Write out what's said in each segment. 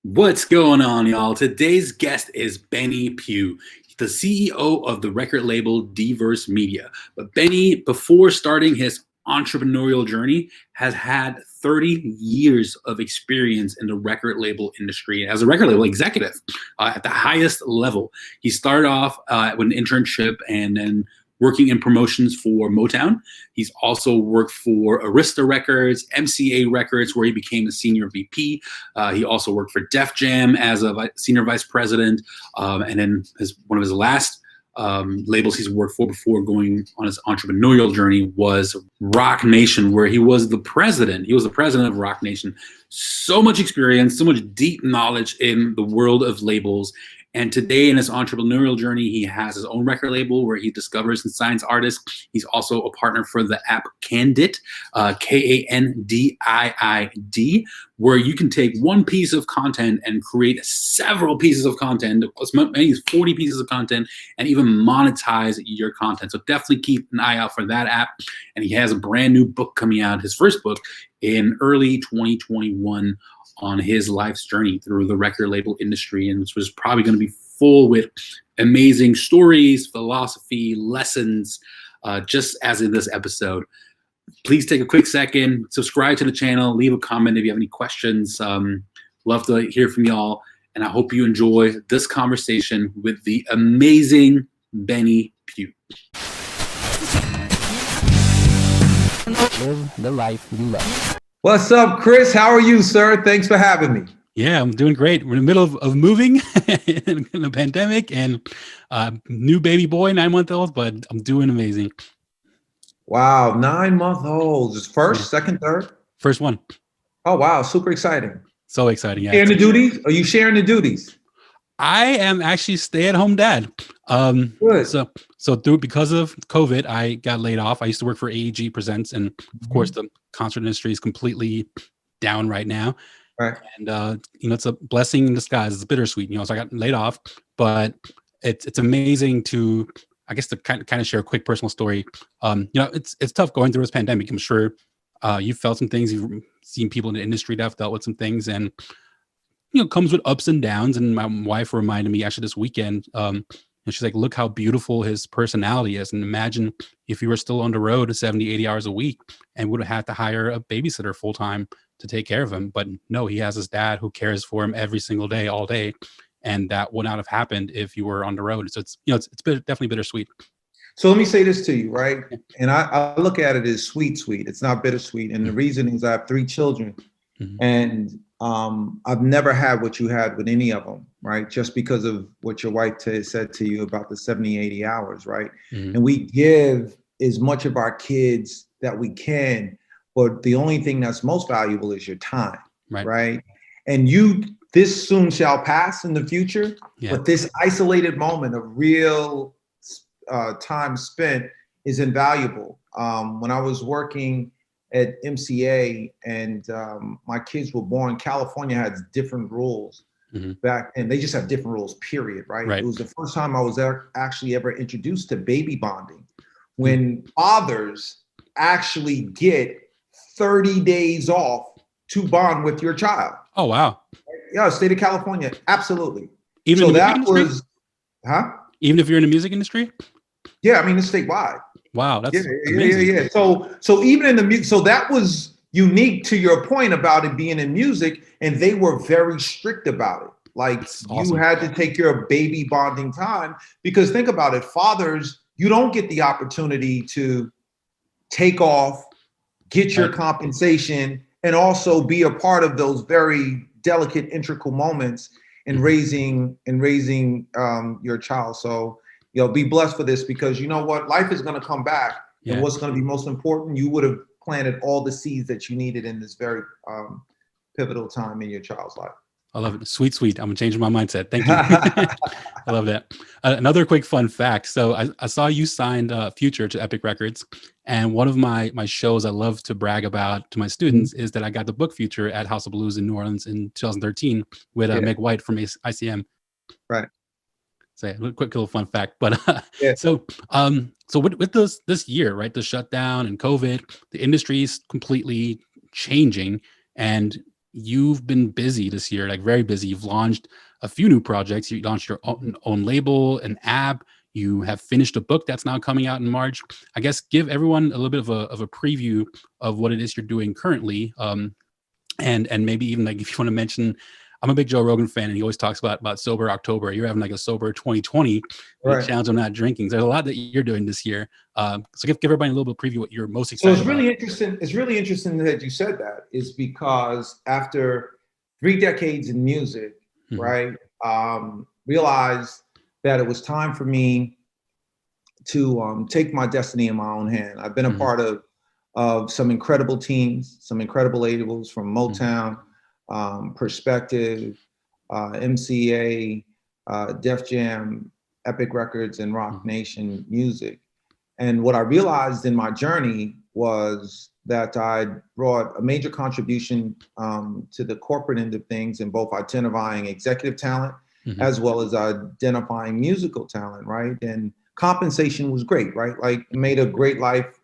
What's going on, y'all? Today's guest is Benny Pough, the CEO of the record label Diverse Media. But Benny, before starting his entrepreneurial journey, has had 30 years of experience in the record label industry as a record label executive at the highest level. He started off with an internship and then working in promotions for Motown. He's also worked for Arista Records, MCA Records, where he became a senior VP. He also worked for Def Jam as a senior vice president. And then one of his last labels he's worked for before going on his entrepreneurial journey was Roc Nation, where he was the president. He was the president of Roc Nation. So much experience, so much deep knowledge in the world of labels. And today in his entrepreneurial journey, he has his own record label where he discovers and signs artists. He's also a partner for the app Candid, Kandiid, where you can take one piece of content and create several pieces of content, as many as 40 pieces of content, and even monetize your content. So definitely keep an eye out for that app. And he has a brand new book coming out, his first book, in early 2021 on his life's journey through the record label industry, and which was probably going to be full with amazing stories, philosophy, lessons, just as in this episode. Please take a quick second, subscribe to the channel, leave a comment if you have any questions. Love to hear from y'all, and I hope you enjoy this conversation with the amazing Benny Pough. Live the life you love. What's up, Chris? How are you, sir? Thanks for having me. Yeah, I'm doing great. We're in the middle of moving in the pandemic and new baby boy, 9-month-old, but I'm doing amazing. Wow, 9-month-old. Is first, second, third? First one. Oh, wow. Super exciting. So exciting. Yeah. Sharing the duties? Are you sharing the duties? I am actually stay-at-home dad. Good. So because of COVID, I got laid off. I used to work for AEG Presents, and of course, the concert industry is completely down right now. Right. And it's a blessing in disguise. It's bittersweet, so I got laid off, but it's amazing to, I guess, to kind of share a quick personal story. It's tough going through this pandemic. I'm sure you've felt some things. You've seen people in the industry that have dealt with some things, and comes with ups and downs. And my wife reminded me actually this weekend, and she's like, look how beautiful his personality is. And imagine if you were still on the road 70, 80 hours a week and would have had to hire a babysitter full time to take care of him. But no, he has his dad who cares for him every single day, all day. And that would not have happened if you were on the road. So it's definitely bittersweet. So let me say this to you, right? And I look at it as sweet. It's not bittersweet. And the reason is I have 3 children. And I've never had what you had with any of them, right? Just because of what your wife said to you about the 70, 80 hours, right? And we give as much of our kids that we can, but the only thing that's most valuable is your time, right? And this soon shall pass in the future, but this isolated moment of real time spent is invaluable. When I was working at MCA and my kids were born, California had different rules back, and they just have different rules, period, right? It was the first time I was actually ever introduced to baby bonding, when fathers actually get 30 days off to bond with your child. Oh, wow. Yeah, state of California, absolutely. Even so in the that music was, industry? Even if you're in the music industry? Yeah, I mean, it's statewide. Wow, that's amazing. Yeah. So even in the music, so that was unique to your point about it being in music, and they were very strict about it. Like you had to take your baby bonding time, because think about it, fathers, you don't get the opportunity to take off, get your compensation, and also be a part of those very delicate, integral moments in raising your child. So be blessed for this, because you know what? Life is going to come back. And what's going to be most important, you would have planted all the seeds that you needed in this very pivotal time in your child's life. I love it. Sweet. I'm changing my mindset. Thank you. I love that. Another quick fun fact. So I saw you signed Future to Epic Records. And one of my shows I love to brag about to my students is that I got the book Future at House of Blues in New Orleans in 2013 with Meg White from ICM. Right. So a quick little fun fact. But so with this year, right, the shutdown and COVID, the industry is completely changing. And you've been busy this year, like very busy. You've launched a few new projects. You launched your own label, an app. You have finished a book that's now coming out in March. I guess give everyone a little bit of a preview of what it is you're doing currently. And maybe even like if you want to mention, I'm a big Joe Rogan fan, and he always talks about sober October. You're having like a sober 2020, Right. a challenge of not drinking. There's a lot that you're doing this year. So give everybody a little bit of preview what you're most So excited it's about. really interesting. It's really interesting that you said that, is because after 3 decades in music, right, realized that it was time for me to take my destiny in my own hand. I've been a part of some incredible teams, some incredible labels from Motown, Perspective, MCA, Def Jam, Epic Records, and Roc Nation Music. And what I realized in my journey was that I brought a major contribution to the corporate end of things in both identifying executive talent as well as identifying musical talent, right? And compensation was great, right? Like, made a great life,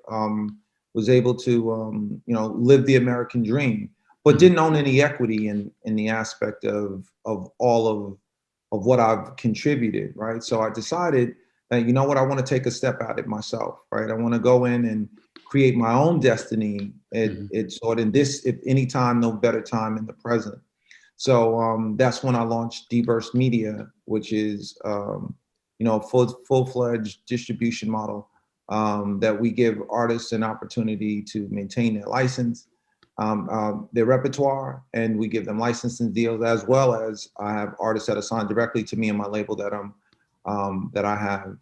was able to, live the American dream, but didn't own any equity in the aspect of all of what I've contributed, right? So I decided that, you know what, I want to take a step at it myself, right? I want to go in and create my own destiny. It's sort of this, if any time, no better time in the present. So that's when I launched Diverse Media, which is full-fledged distribution model that we give artists an opportunity to maintain their license, their repertoire, and we give them licensing deals, as well as I have artists that are signed directly to me and my label that I have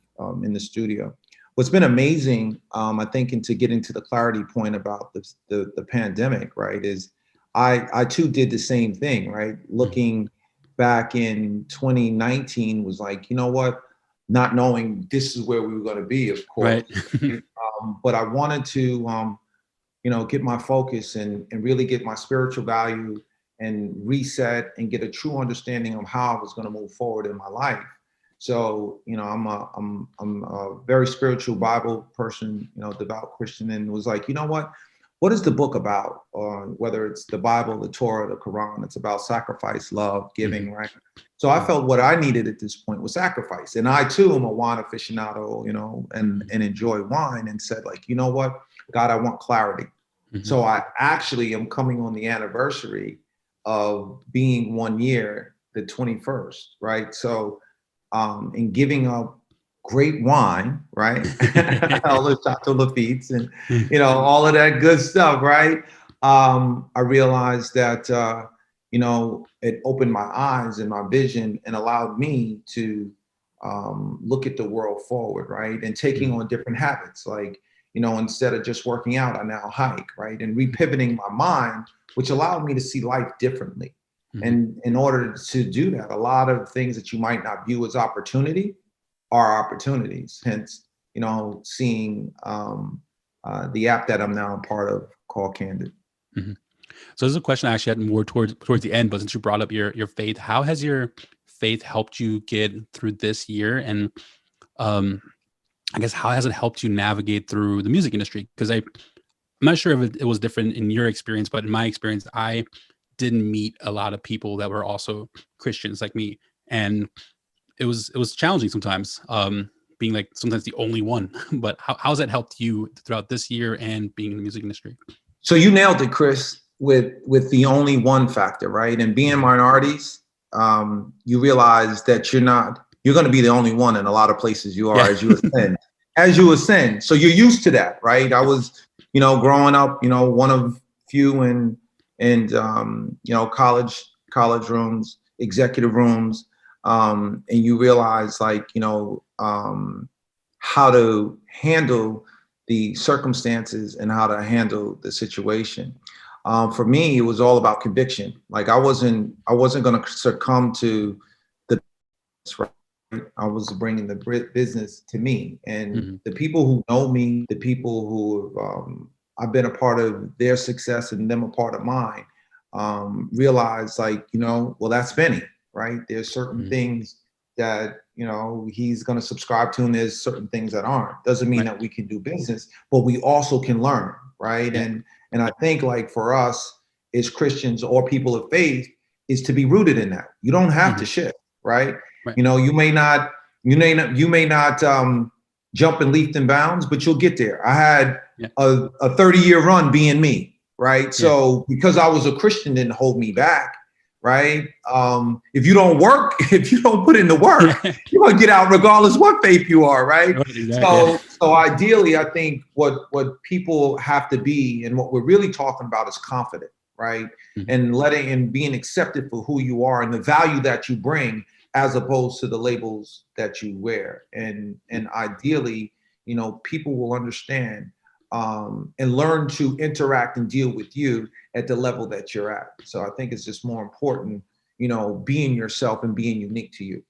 in the studio. What's been amazing, I think, and to get into the clarity point about the pandemic, right, is I too did the same thing, right? Looking back in 2019 was like, you know what, not knowing this is where we were going to be, of course. Right. But I wanted to, get my focus and really get my spiritual value and reset and get a true understanding of how I was going to move forward in my life. So, I'm a very spiritual Bible person, devout Christian, and was like, you know what is the book about? Whether it's the Bible, the Torah, the Quran, it's about sacrifice, love, giving, right? So I felt what I needed at this point was sacrifice. And I too am a wine aficionado, and enjoy wine, and said, like, you know what, God, I want clarity. So I actually am coming on the anniversary of being 1 year, the 21st, right? So in giving up great wine, right? All the Chateau Lafitte's and, all of that good stuff, right? I realized that, it opened my eyes and my vision and allowed me to look at the world forward, right? And taking on different habits, like, instead of just working out, I now hike, right? And repivoting my mind, which allowed me to see life differently. And in order to do that, a lot of things that you might not view as opportunity are opportunities. Hence, seeing the app that I'm now a part of called Candid. So this is a question I actually had more towards the end, but since you brought up your faith, how has your faith helped you get through this year? And I guess how has it helped you navigate through the music industry? Because I'm not sure if it was different in your experience, but in my experience, I didn't meet a lot of people that were also Christians like me, and it was challenging sometimes, being like sometimes the only one. But how's that helped you throughout this year and being in the music industry? So you nailed it, Chris, with the only one factor, right? And being minorities, you realize that you're going to be the only one in a lot of places you are, as you ascend. So you're used to that, right? I was, growing up, one of few in college rooms, executive rooms, and you realize, like, how to handle the circumstances and how to handle the situation. For me, it was all about conviction. Like, I wasn't going to succumb to the, right? I was bringing the business to me, and the people who know me, the people who I've been a part of their success and them a part of mine, realize, like, well, that's Benny, right? There's certain things that, he's going to subscribe to, and there's certain things that aren't. Doesn't mean that we can do business, but we also can learn, right? And I think, like, for us, as Christians or people of faith is to be rooted in that. You don't have to shift, right? Right. You know, you may not jump in leaps and bounds, but you'll get there. I had a 30-year run being me, right? So because I was a Christian didn't hold me back, right? If you don't work, if you don't put in the work, you're gonna get out regardless what faith you are, right? So ideally, I think what people have to be, and what we're really talking about, is confident, right? And being accepted for who you are and the value that you bring, as opposed to the labels that you wear. And ideally, you know, people will understand and learn to interact and deal with you at the level that you're at. So I think it's just more important, you know, being yourself and being unique to you.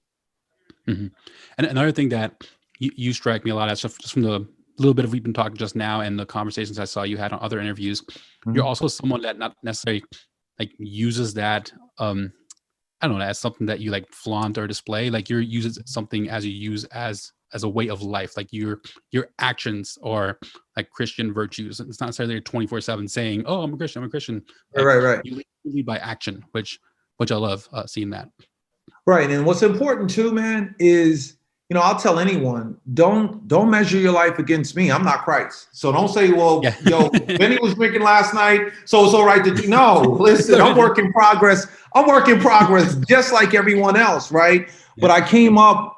And another thing that you strike me a lot as, just from the little bit of we've been talking just now and the conversations I saw you had on other interviews, you're also someone that not necessarily like uses that, I don't know, as something that you like flaunt or display. Like you're using something as you use as a way of life. Like your actions or like Christian virtues. It's not necessarily 24/7 saying, "Oh, I'm a Christian. I'm a Christian." Like, right. You lead by action, which I love seeing that. Right, and what's important too, man, is, you know, I'll tell anyone, don't measure your life against me. I'm not Christ. So don't say, well, yo, Benny was drinking last night, so it's all right to do. No, listen, I'm work in progress. I'm work in progress just like everyone else, right? But I came up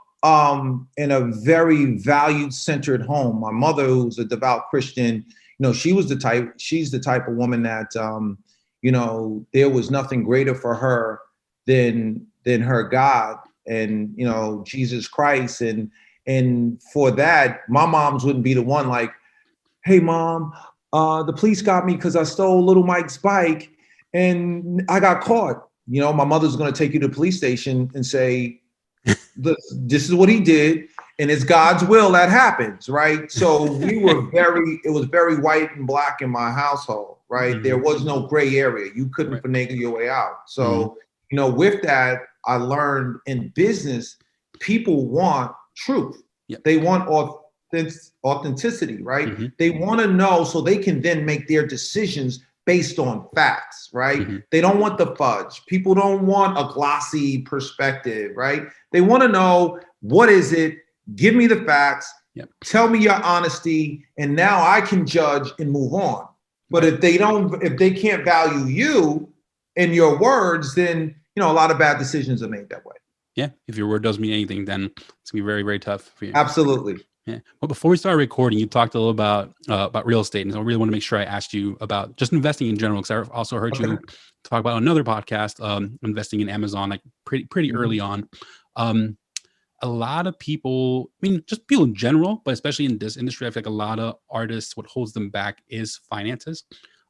in a very value-centered home. My mother, who's a devout Christian, you know, she's the type of woman that, you know, there was nothing greater for her than her God and, you know, Jesus Christ. And for that, my moms wouldn't be the one like, hey, mom, the police got me because I stole little Mike's bike and I got caught. You know, my mother's going to take you to the police station and say, this is what he did, and it's God's will that happens, right? So it was very white and black in my household, right? There was no gray area. You couldn't finagle your way out. So, you know, with that, I learned in business, people want truth. They want authenticity, right? They want to know so they can then make their decisions based on facts, right? They don't want the fudge. People don't want a glossy perspective, right? They want to know, what is it? Give me the facts. Tell me your honesty, and now I can judge and move on. But if they can't value you and your words, then, you know, a lot of bad decisions are made that way. Yeah, if your word doesn't mean anything, then it's gonna be very, very tough for you. Absolutely. Yeah. Well, before we started recording, you talked a little about real estate, and so I really want to make sure I asked you about just investing in general, because I also heard you talk about another podcast, investing in Amazon, like pretty early on. A lot of people, I mean, just people in general, but especially in this industry, I feel like a lot of artists, what holds them back is finances.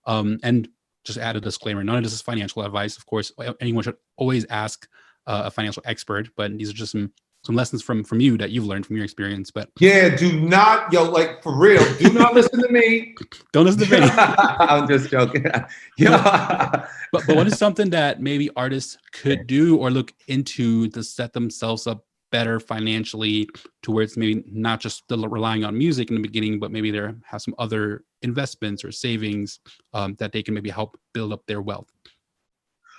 And just add a disclaimer: none of this is financial advice. Of course, anyone should always ask a financial expert, but these are just some lessons from you that you've learned from your experience. But do not, like, for real, do not listen to me. Don't listen to me. I'm just joking. But what is something that maybe artists could do or look into to set themselves up better financially, towards maybe not just relying on music in the beginning, but maybe they have some other investments or savings that they can maybe help build up their wealth?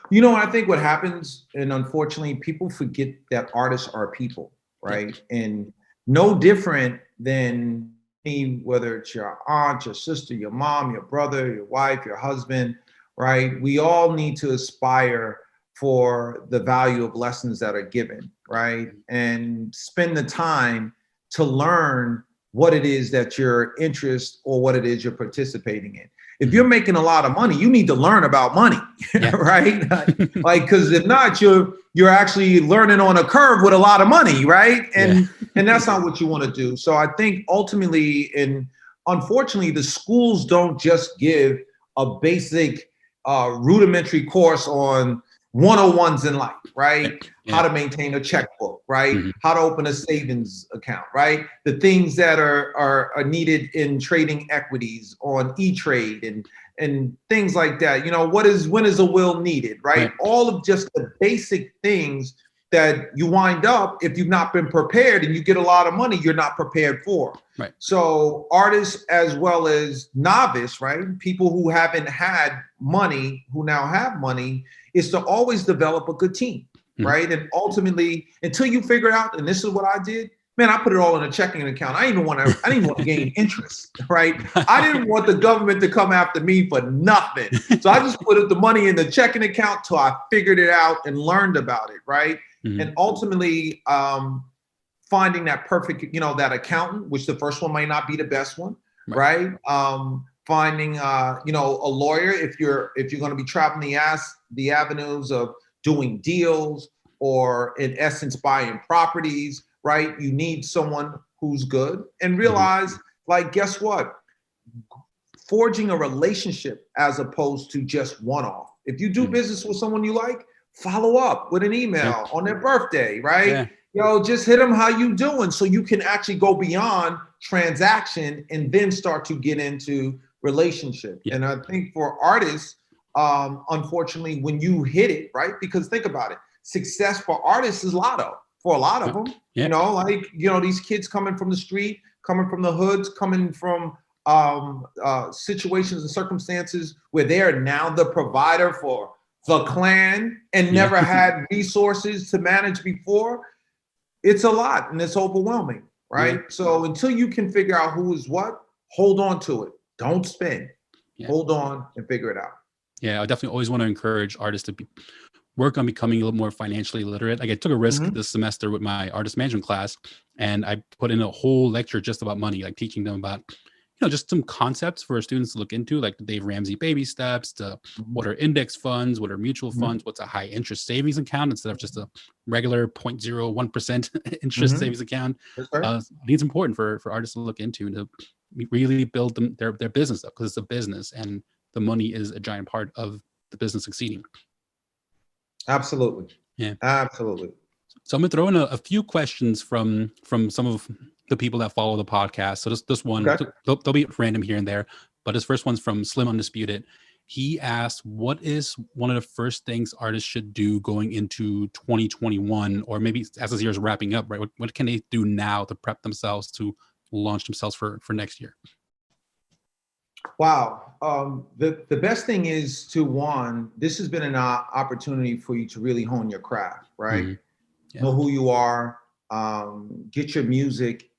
You know, I think what happens, and unfortunately, people forget that artists are people, right? And no different than me, whether it's your aunt, your sister, your mom, your brother, your wife, your husband, right? We all need to aspire for the value of lessons that are given, right? And spend the time to learn what it is that your interest or what it is you're participating in. If you're making a lot of money, you need to learn about money, right? Like, because if not, you're actually learning on a curve with a lot of money, right? And that's not what you want to do. So I think ultimately, and unfortunately, the schools don't just give a basic rudimentary course on 101s in life, right? How to maintain a checkbook, right? How to open a savings account, right? The things that are needed in trading equities on E-Trade and things like that. You know, when is a will needed, right? All of just the basic things that you wind up, if you've not been prepared and you get a lot of money, you're not prepared for. Right. So artists as well as novice, right? People who haven't had money, who now have money, is to always develop a good team, right? And ultimately, until you figure out, and this is what I did, man, I put it all in a checking account. I didn't want to gain interest, right? I didn't want the government to come after me for nothing. So I just put the money in the checking account till I figured it out and learned about it, right? And ultimately, finding that perfect, that accountant, which the first one might not be the best one, right? Finding, a lawyer if you're going to be traveling the avenues of doing deals or in essence buying properties, right? You need someone who's good and realize, like, guess what? Forging a relationship as opposed to just one-off. If you do business with someone you like, follow up with an email on their birthday, right? Just hit them, how you doing? So you can actually go beyond transaction and then start to get into relationship. And I think for artists, unfortunately, when you hit it, right? Because think about it, success for artists is lotto for a lot of them. These kids coming from the street, coming from the hoods, coming from situations and circumstances where they are now the provider for the clan and never had resources to manage before. It's a lot and it's overwhelming, right? So until you can figure out who is what, hold on to it. Don't spend. Hold on and figure it out. Yeah, I definitely always want to encourage artists to work on becoming a little more financially literate. Like I took a risk this semester with my artist management class, and I put in a whole lecture just about money, like teaching them about, just some concepts for students to look into, like the Dave Ramsey baby steps, to what are index funds, what are mutual funds, what's a high interest savings account instead of just a regular 0.01% interest savings account. I think it's important for artists to look into and to really build their business up, because it's a business and the money is a giant part of the business succeeding. Absolutely. Yeah. Absolutely. So I'm gonna throw in a few questions from some of the people that follow the podcast. So this one, they'll be random here and there, but his first one's from Slim Undisputed. He asked, what is one of the first things artists should do going into 2021, or maybe as this year is wrapping up, right? What can they do now to prep themselves to launch themselves for next year? Wow. The best thing is this has been an opportunity for you to really hone your craft, right? Know who you are, get your music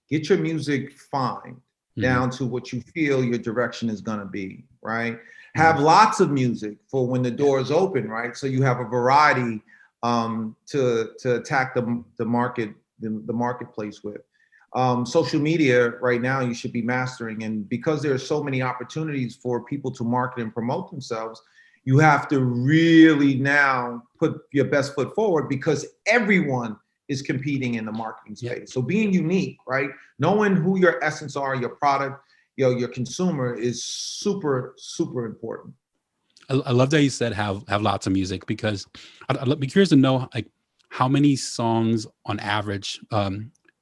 fine down to what you feel your direction is going to be, right? Have lots of music for when the doors open, right? So you have a variety to attack the marketplace with. Social media right now you should be mastering, and because there are so many opportunities for people to market and promote themselves, you have to really now put your best foot forward, because everyone is competing in the marketing space. So being unique, right? Knowing who your essence are, your product, your consumer is super, super important. I love that you said have lots of music, because I'd be curious to know, like, how many songs on average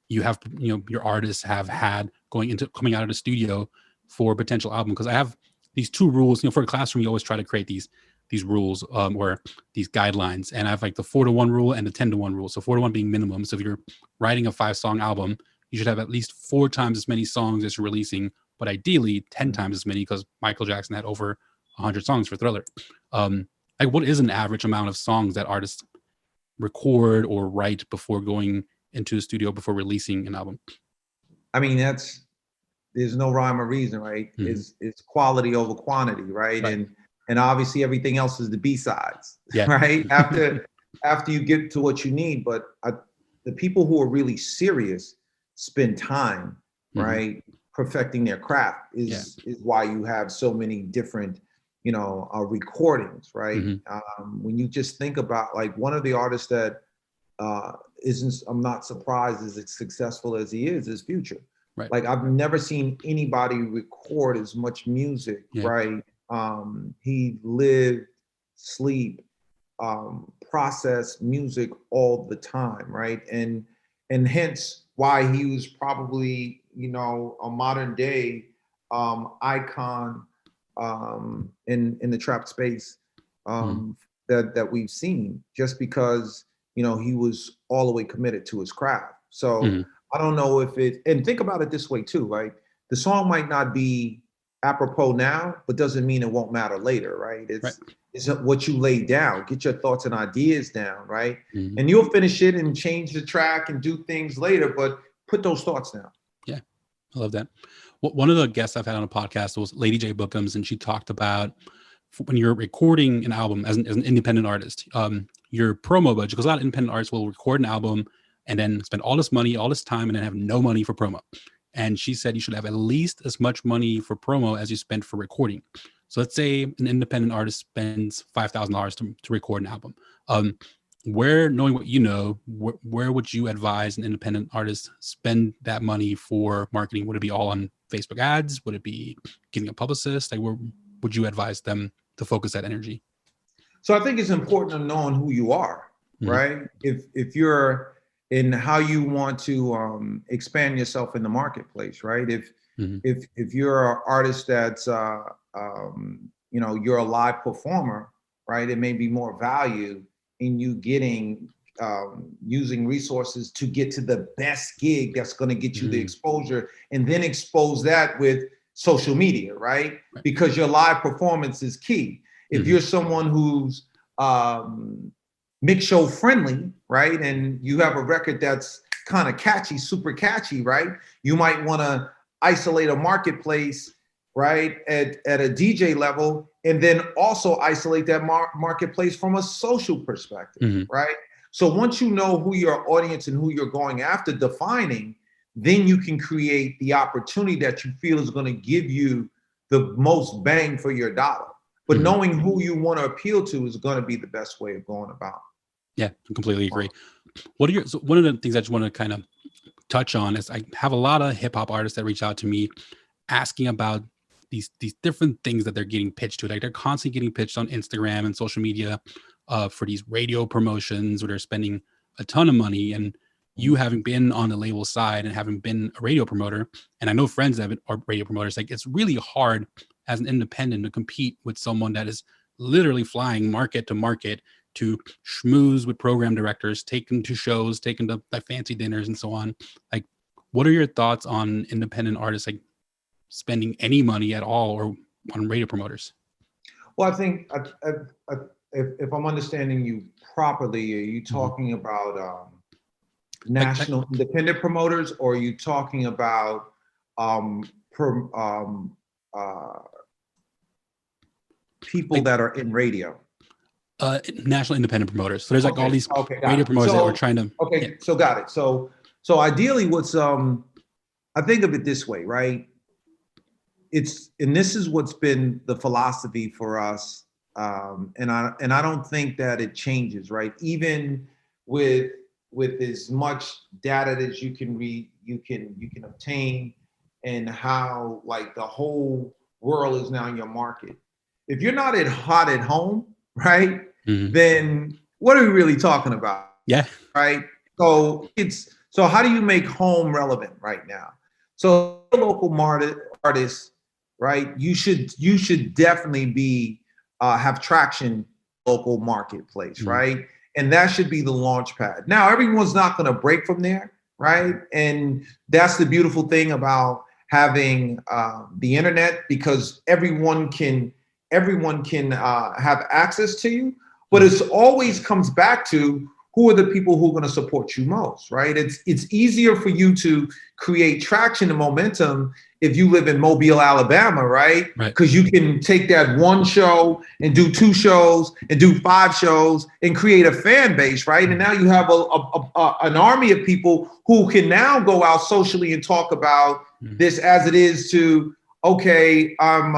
you have, your artists have had coming out of the studio for a potential album. Because I have these two rules, for a classroom, you always try to create these rules or these guidelines. And I have like the 4-to-1 rule and the 10-to-1 rule. So 4-to-1 being minimum. So if you're writing a 5-song album, you should have at least 4 times as many songs as you're releasing, but ideally 10 times as many, because Michael Jackson had over 100 songs for Thriller. Like, what is an average amount of songs that artists record or write before going into the studio, before releasing an album? I mean, there's no rhyme or reason, right? It's quality over quantity, right? And obviously everything else is the B-sides, right? After you get to what you need. But the people who are really serious spend time, right, perfecting their craft is why you have so many different, recordings, right? When you just think about, like, one of the artists that I'm not surprised is as successful as he is Future. Right. Like, I've never seen anybody record as much music, right? He lived, sleep, process music all the time, right? And hence why he was probably, a modern day icon in the trap space that we've seen, just because he was all the way committed to his craft. So Mm-hmm. I don't know if and think about it this way too, right? The song might not be apropos now, but doesn't mean it won't matter later, right? Right. It's what you lay down, get your thoughts and ideas down, right? Mm-hmm. And you'll finish it and change the track and do things later, but put those thoughts down. Yeah, I love that. One of the guests I've had on a podcast was Lady J Bookums, and she talked about when you're recording an album as an independent artist, your promo budget, because a lot of independent artists will record an album and then spend all this money, all this time, and then have no money for promo. And she said you should have at least as much money for promo as you spend for recording. So let's say an independent artist spends $5,000 to record an album. Knowing what you know, where would you advise an independent artist spend that money for marketing? Would it be all on Facebook ads? Would it be getting a publicist? Like, where would you advise them to focus that energy? So I think it's important to knowing who you are, Mm-hmm. right? If you're in how you want to expand yourself in the marketplace, right? If you're an artist that's you're a live performer, right? It may be more value in you getting using resources to get to the best gig that's going to get you the exposure, and then expose that with social media, right? Because your live performance is key. If you're someone who's mix show friendly, right, and you have a record that's kind of catchy, super catchy, right, you might want to isolate a marketplace, right, at a DJ level, and then also isolate that marketplace from a social perspective, right? So once you know who your audience and who you're going after, defining, then you can create the opportunity that you feel is going to give you the most bang for your dollar. But knowing who you want to appeal to is going to be the best way of going about. Yeah, I completely agree. So one of the things I just want to kind of touch on is I have a lot of hip hop artists that reach out to me asking about these different things that they're getting pitched to. Like, they're constantly getting pitched on Instagram and social media for these radio promotions where they're spending a ton of money. And you having been on the label side and having been a radio promoter, and I know friends that are radio promoters, like, it's really hard as an independent to compete with someone that is literally flying market to market to schmooze with program directors, take them to shows, take them to like fancy dinners and so on. Like, what are your thoughts on independent artists like spending any money at all or on radio promoters? Well, I think if I'm understanding you properly, are you talking about national independent promoters, or are you talking about people that are in radio? National independent promoters. So there's like all these radio promoters that are trying to. Okay, so got it. So ideally, what's I think of it this way, right? And this is what's been the philosophy for us, and I don't think that it changes, right? Even with as much data that you can read, you can obtain, and how like the whole world is now in your market. If you're not hot at home, right? Then what are we really talking about? Yeah. Right. So how do you make home relevant right now? So local artists, right? You should definitely have traction local marketplace, right? And that should be the launch pad. Now, everyone's not going to break from there, right? And that's the beautiful thing about having the internet, because everyone can have access to you. But it always comes back to who are the people who are going to support you most, right? It's easier for you to create traction and momentum if you live in Mobile, Alabama, right? Because you can take that one show and do 2 shows and do 5 shows and create a fan base, right? And now you have an army of people who can now go out socially and talk about this as it is to, okay, I'm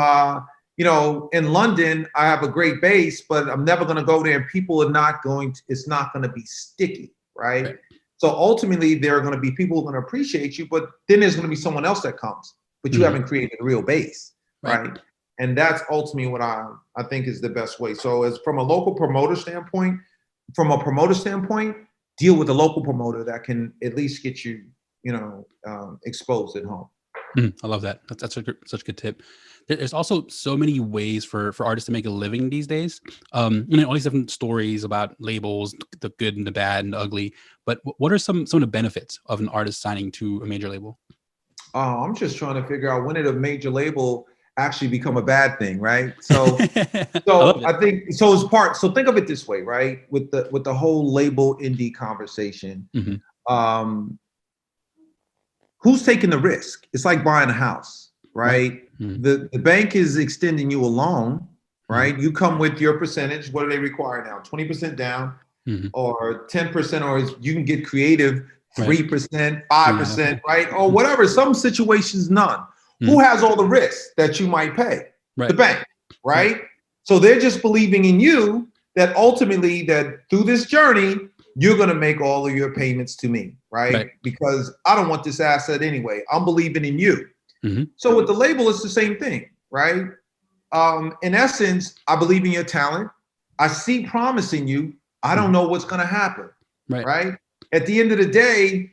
in London, I have a great base, but I'm never going to go there, and people are not going to, it's not going to be sticky, right? So ultimately, there are going to be people who are going to appreciate you, but then there's going to be someone else that comes, but you haven't created a real base, right? And that's ultimately what I think is the best way. So as from a local promoter standpoint, deal with a local promoter that can at least get you, exposed at home. I love that. That's such a good tip. there's also so many ways for artists to make a living these days. All these different stories about labels, the good and the bad and the ugly. But what are some of the benefits of an artist signing to a major label? I'm just trying to figure out when did a major label actually become a bad thing, right? So, I think so. It's part. So think of it this way, right? With the whole label indie conversation, who's taking the risk? It's like buying a house, right? The bank is extending you a loan, right? You come with your percentage. What do they require now? 20% down, or 10%, or you can get creative. 3%, 5%, right? Or whatever. Some situations, none. Who has all the risks that you might pay? The bank, right? So they're just believing in you that ultimately that through this journey, you're going to make all of your payments to me, right? Because I don't want this asset anyway. I'm believing in you. So with the label, it's the same thing, right? In essence, I believe in your talent. I see promise in you. I don't know what's going to happen, right? At the end of the day,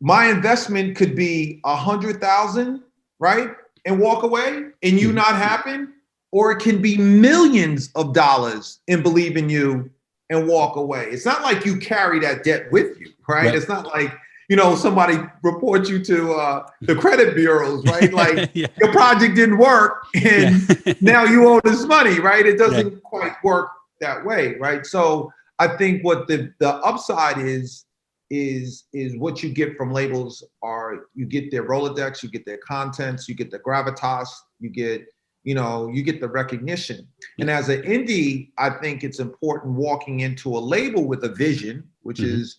my investment could be 100,000, right? And walk away and you not happen, or it can be millions of dollars and believe in you and walk away. It's not like you carry that debt with you, right? It's not like, somebody reports you to the credit bureaus, right? Like your project didn't work and now you owe this money, right? It doesn't quite work that way, right? So I think what the upside is what you get from labels are you get their Rolodex, you get their contents, you get the gravitas, you get the recognition. And as an indie, I think it's important walking into a label with a vision, which is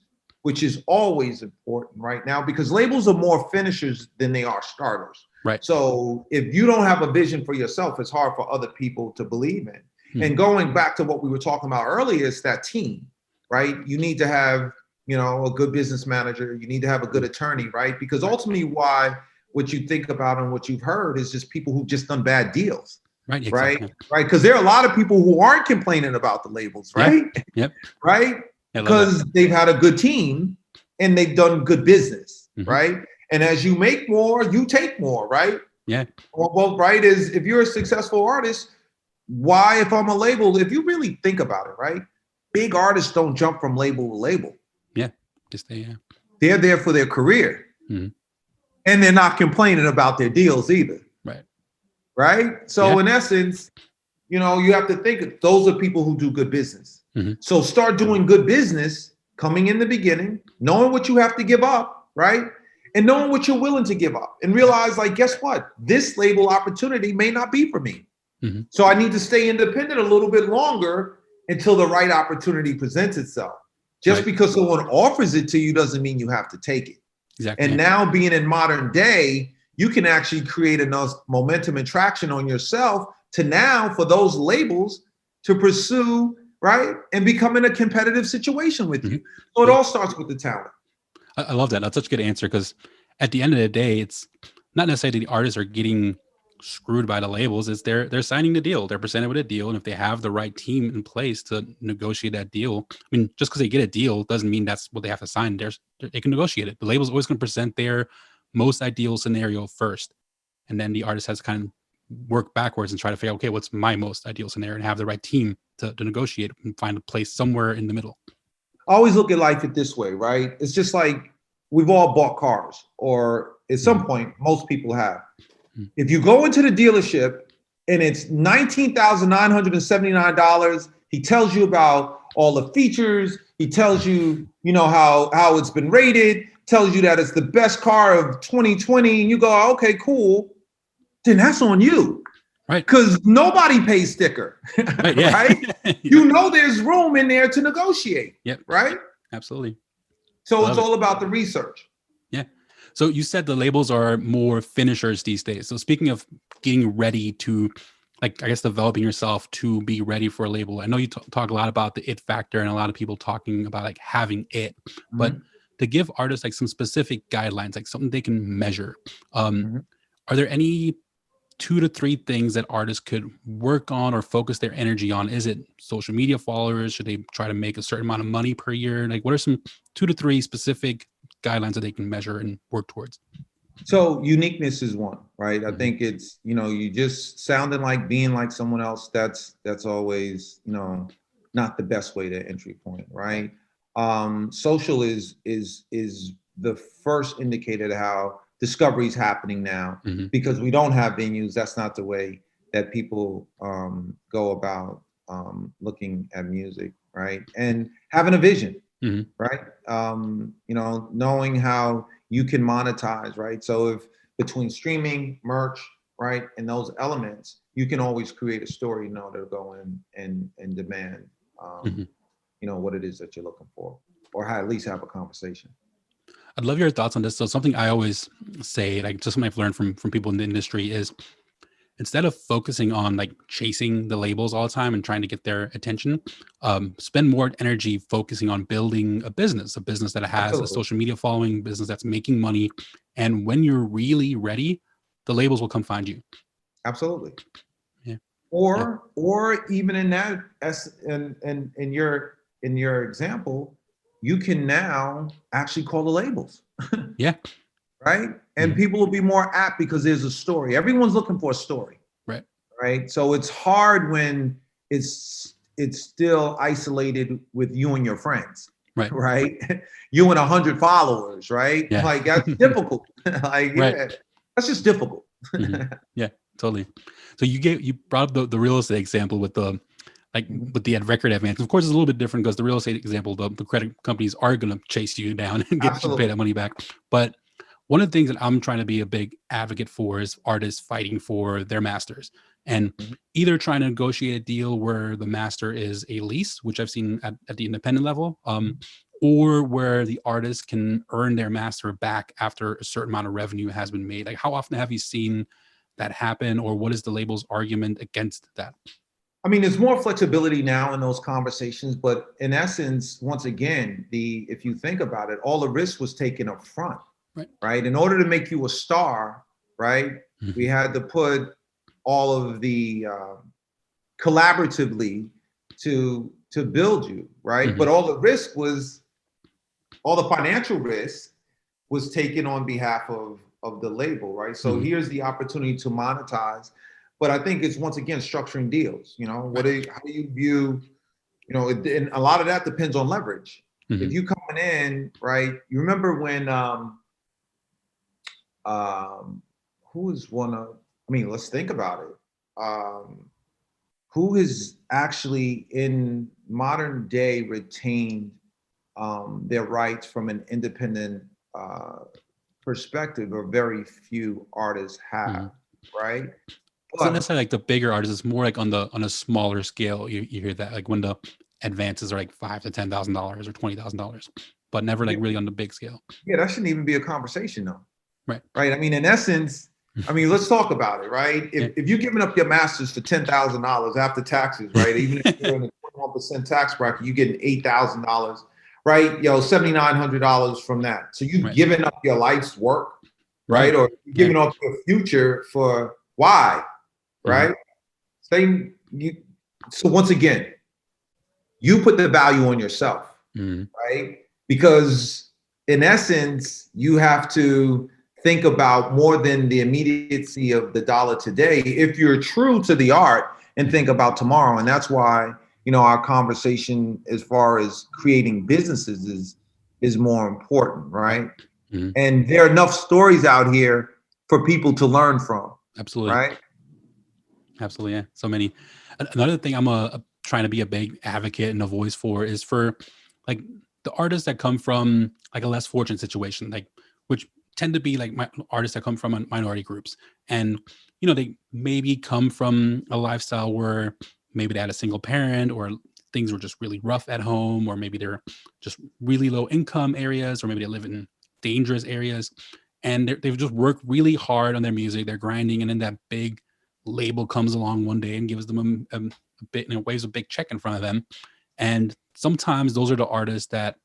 always important right now, because labels are more finishers than they are starters. Right. So if you don't have a vision for yourself, it's hard for other people to believe in. And going back to what we were talking about earlier, it's that team, right? You need to have a good business manager. You need to have a good attorney, right? Because ultimately what you think about and what you've heard is just people who've just done bad deals. Right. Exactly. Right. Because there are a lot of people who aren't complaining about the labels, right? Yep. Right. Because they've had a good team and they've done good business. Right. And as you make more, you take more, right? Yeah. Well, right, is if you're a successful artist, why, if I'm a label, if you really think about it, right? Big artists don't jump from label to label. They're there for their career. And they're not complaining about their deals either. Right. So in essence, you have to think those are people who do good business. So start doing good business coming in the beginning, knowing what you have to give up, right? And knowing what you're willing to give up, and realize, like, guess what? This label opportunity may not be for me. So I need to stay independent a little bit longer until the right opportunity presents itself. Just because someone offers it to you doesn't mean you have to take it. Exactly. And now being in modern day, you can actually create enough momentum and traction on yourself to now for those labels to pursue, right? And become in a competitive situation with you. So it all starts with the talent. I love that. That's such a good answer, because at the end of the day, it's not necessarily the artists are getting screwed by the labels. It's they're signing the deal. They're presented with a deal, and if they have the right team in place to negotiate that deal, I mean, just because they get a deal doesn't mean that's what they have to sign. They can negotiate it. The label's always going to present their most ideal scenario first, and then the artist has to kind of work backwards and try to figure out, okay, what's my most ideal scenario, and have the right team to negotiate and find a place somewhere in the middle. I always look at life this way, right? It's just like we've all bought cars, or at some point, most people have. If you go into the dealership and it's $19,979, he tells you about all the features. He tells you, how it's been rated, tells you that it's the best car of 2020. And you go, okay, cool. Then that's on you. Right. Because nobody pays sticker. Right. Yeah. Right? There's room in there to negotiate. Yep. Right. Absolutely. So it's all about the research. Yeah. So you said the labels are more finishers these days. So speaking of getting ready to, developing yourself to be ready for a label, I know you talk a lot about the it factor, and a lot of people talking about having it, but to give artists some specific guidelines, something they can measure. Are there any 2 to 3 things that artists could work on or focus their energy on? Is it social media followers? Should they try to make a certain amount of money per year? What are some 2 to 3 specific guidelines that they can measure and work towards? So uniqueness is one, right? I Mm-hmm. think it's, you just sounding like being like someone else. That's always, not the best way to entry point, right? Social is the first indicator to how discovery is happening now, Mm-hmm. because we don't have venues. That's not the way that people go about looking at music, right? And having a vision, Mm-hmm. right? Knowing how you can monetize, right? So if between streaming, merch, right, and those elements, you can always create a story in order to go in and demand, Mm-hmm. what it is that you're looking for, or at least have a conversation. I'd love your thoughts on this. So something I always say, like just something I've learned from people in the industry is instead of focusing on like chasing the labels all the time and trying to get their attention, spend more energy focusing on building a business that has a Absolutely, social media following, business that's making money. And when you're really ready, the labels will come find you. absolutely. Yeah. Yeah. Or even in that, in your example, you can now actually call the labels. Yeah. Right? And Mhm. people will be more apt because there's a story. Everyone's looking for a story, Right. right? So it's hard when it's still isolated with you and your friends, Right. right? You and 100 followers, right? Yeah. Like that's difficult. Like, Right. yeah, that's just difficult. Hmm. Yeah, totally. So you brought up the real estate example with the like Mhm. with the record advance. Of course, it's a little bit different because the real estate example, the credit companies are going to chase you down and get you to pay Absolutely. that money back. But one of the things that I'm trying to be a big advocate for is artists fighting for their masters and Mhm. either trying to negotiate a deal where the master is a lease, which I've seen at the independent level, or where the artist can earn their master back after a certain amount of revenue has been made. Like, how often have you seen that happen, or what is the label's argument against that? I mean, there's more flexibility now in those conversations, but in essence, once again, if you think about it, all the risk was taken up front, Right. right? In order to make you a star, right, we Mhm. had to put all of the collaboratively to build you, right? Mhm. But all the financial risk was taken on behalf of the label, right? So Mhm. here's the opportunity to monetize. But I think it's once again structuring deals. Right. How do you view, and a lot of that depends on leverage. If Mhm. you coming in, right? You remember when um who is one of I mean, let's think about it. Who has actually in modern day retained their rights from an independent perspective, or very few artists have, Mhm. right? It's not But necessarily like the bigger artists. It's more like on a smaller scale. You hear that like when the advances are like $5,000 to $10,000 or $20,000, but never like yeah, really on the big scale. yeah, that shouldn't even be a conversation though, Right. right? I mean, in essence, I mean, let's talk about it, right? Yeah. If you're giving up your masters for $10,000 after taxes, right? Even if you're in the 21% tax bracket, you're getting $8,000, right? $7,900 from that. So you've Right. given up your life's work, right? Right. Or you're Yeah. giving up your future for why, Mhm. right? Same. So once again, you put the value on yourself, Mhm. right? Because in essence, you have to think about more than the immediacy of the dollar today if you're true to the art and think about tomorrow. And that's why, our conversation as far as creating businesses is more important, Right. right? Mhm. And there are enough stories out here for people to learn from, Absolutely. right? Absolutely. Yeah. So many. Another thing I'm trying to be a big advocate and a voice for is for like the artists that come from like a less fortunate situation, like which tend to be like artists that come from minority groups, and they maybe come from a lifestyle where maybe they had a single parent, or things were just really rough at home, or maybe they're just really low income areas, or maybe they live in dangerous areas, and they've just worked really hard on their music. They're grinding, and then that big label comes along one day and gives them a bit, waves a big check in front of them. And sometimes those are the artists that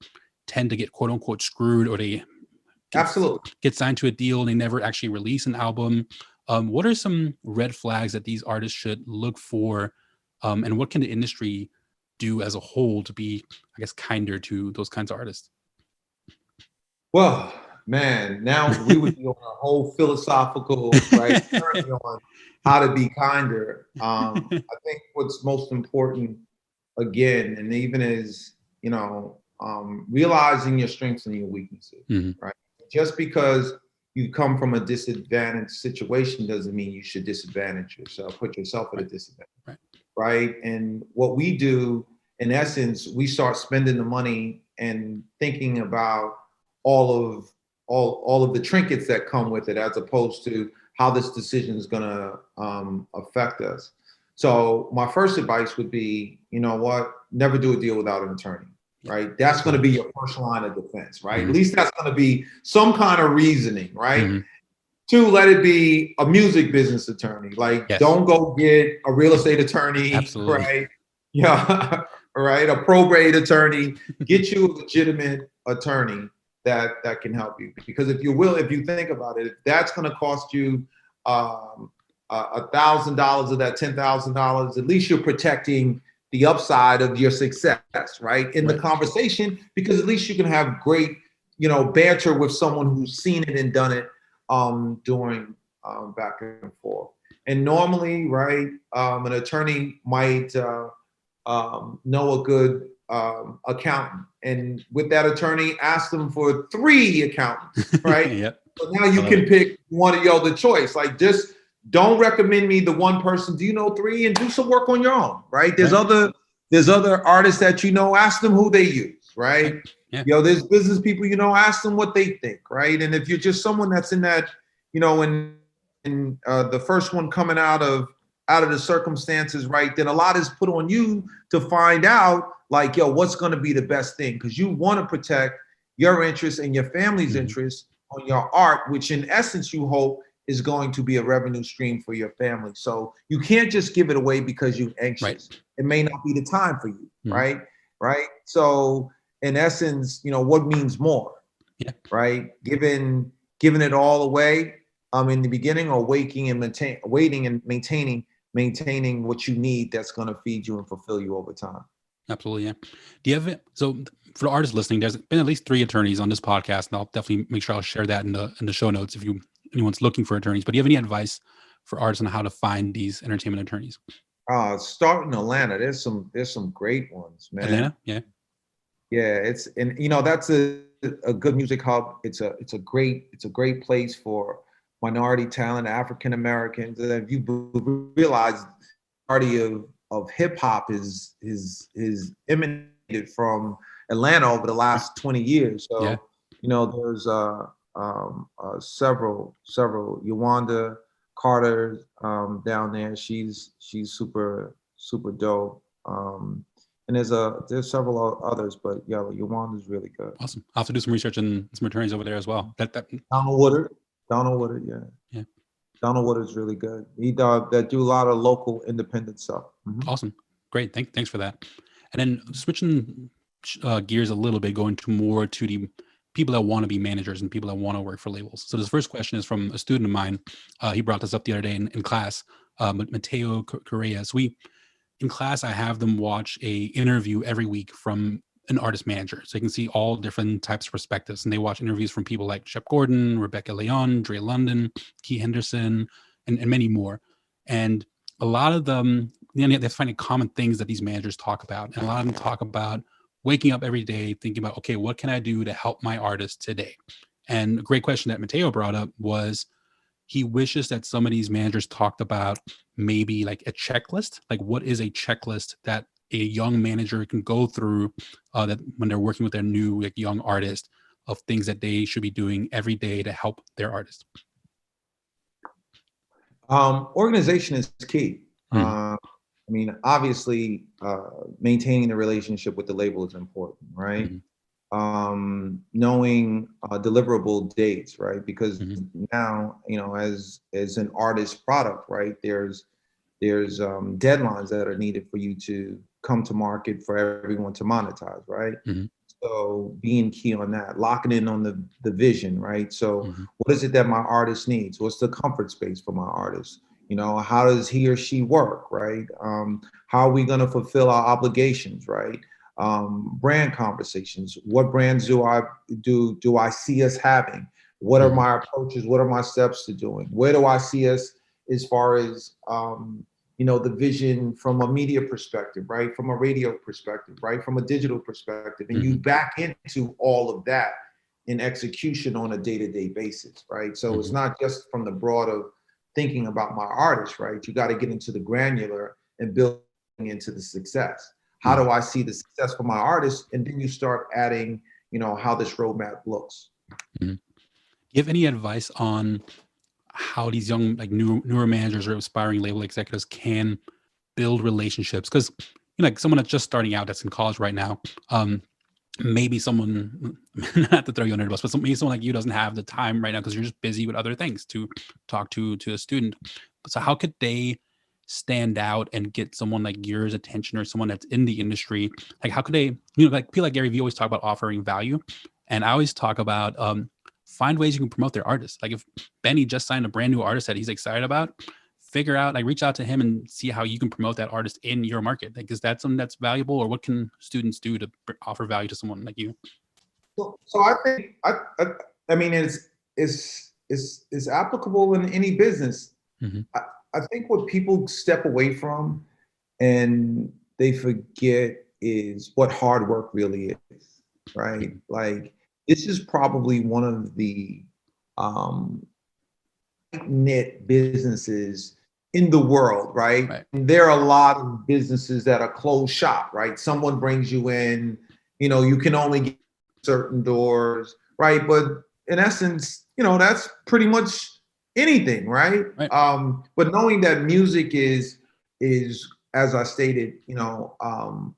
tend to get quote unquote screwed, or they get Absolutely. get signed to a deal and they never actually release an album. What are some red flags that these artists should look for, and what can the industry do as a whole to be, I guess, kinder to those kinds of artists? Well, Man, now we would be on a whole philosophical, right, journey on how to be kinder. I think what's most important, again, and even is, realizing your strengths and your weaknesses, right? Just because you come from a disadvantaged situation doesn't mean you should disadvantage yourself, put yourself at a disadvantage, right? And what we do, in essence, we start spending the money and thinking about all of the trinkets that come with it, as opposed to how this decision is going to affect us. So my first advice would be, you know what, never do a deal without an attorney, right? That's going to be your first line of defense, right? At least that's going to be some kind of reasoning, right? Two, let it be a music business attorney. Like, don't go get a real estate attorney, right? Yeah, right. A probate attorney. Get you a legitimate attorney that can help you. Because if you think about it, if that's going to cost you $1,000 of that $10,000, at least you're protecting the upside of your success, right? In the conversation, because at least you can have great, banter with someone who's seen it and done it during back and forth. And normally, right, an attorney might know a good accountant, and with that attorney, ask them for 3 accountants, right? So now you can pick one of your other choice. Like, just don't recommend me the one person. Do you know 3? And do some work on your own, right? There's other artists that ask them who they use, right? There's business people, ask them what they think, right? And if you're just someone that's in that, in the first one coming out of the circumstances, right, then a lot is put on you to find out, like, what's going to be the best thing, because you want to protect your interests and your family's interests on your art, which in essence you hope is going to be a revenue stream for your family. So you can't just give it away because you're anxious. It may not be the time for you, right? So in essence, what means more, right? Giving it all away in the beginning, or waiting and maintaining what you need that's going to feed you and fulfill you over time. Absolutely, yeah. Do you have it? So for the artists listening, there's been at least 3 attorneys on this podcast, and I'll definitely make sure I'll share that in the show notes if anyone's looking for attorneys. But do you have any advice for artists on how to find these entertainment attorneys? Start in Atlanta. There's some great ones, man. Atlanta, yeah. It's that's a good music hub. It's a great place for minority talent, African Americans. And if you realize, party of hip hop is emanated from Atlanta over the last 20 years. So there's several Yawanda Carter down there. She's super dope. And there's several others, but Yawanda's really good. Awesome. I'll have to do some research and some attorneys over there as well. Donald Woodard, yeah. Donald Woodard's really good. He that do a lot of local independent stuff. Awesome. Great. Thanks for that. And then switching gears a little bit, going more to the people that want to be managers and people that want to work for labels. So this first question is from a student of mine. He brought this up the other day in class, Mateo Correa. So in class, I have them watch a interview every week from an artist manager. So you can see all different types of perspectives. And they watch interviews from people like Shep Gordon, Rebecca Leon, Dre London, Key Henderson, and many more. And a lot of them, they find common things that these managers talk about. And a lot of them talk about waking up every day thinking about, okay, what can I do to help my artist today? And a great question that Mateo brought up was, he wishes that some of these managers talked about maybe like a checklist. Like, what is a checklist that a young manager can go through that when they're working with their new young artist, of things that they should be doing every day to help their artist? Organization is key. Obviously, maintaining the relationship with the label is important, right? Knowing deliverable dates, right? Because now, as an artist product, right, there's deadlines that are needed for you to come to market for everyone to monetize, right? So being key on that, locking in on the vision, right? So what is it that my artist needs? What's the comfort space for my artist? How does he or she work, right? How are we going to fulfill our obligations, right? Brand conversations. What brands do I see us having? What are my approaches? What are my steps to doing? Where do I see us as far as, the vision from a media perspective, right? From a radio perspective, right? From a digital perspective. And you back into all of that in execution on a day-to-day basis, right? So it's not just from the broad of thinking about my artist, right? You got to get into the granular and building into the success. How do I see the success for my artist? And then you start adding, how this roadmap looks. Do you have any advice on how these young, like newer managers or aspiring label executives can build relationships? Because like someone that's just starting out, that's in college right now, maybe someone, not to throw you under the bus, but maybe someone like you doesn't have the time right now because you're just busy with other things to talk to a student. So how could they stand out and get someone like yours attention, or someone that's in the industry? Like how could they, like people like Gary Vee always talk about offering value, and I always talk about find ways you can promote their artists. Like if Benny just signed a brand new artist that he's excited about, figure out, like reach out to him and see how you can promote that artist in your market. Like, is that something that's valuable, or what can students do to offer value to someone like you? So I think, I mean, it's applicable in any business. I think what people step away from and they forget is what hard work really is, right? Like this is probably one of the knit businesses in the world, right? And there are a lot of businesses that are closed shop, right? Someone brings you in, you can only get certain doors, right? But in essence, that's pretty much anything, right? But knowing that music is as I stated,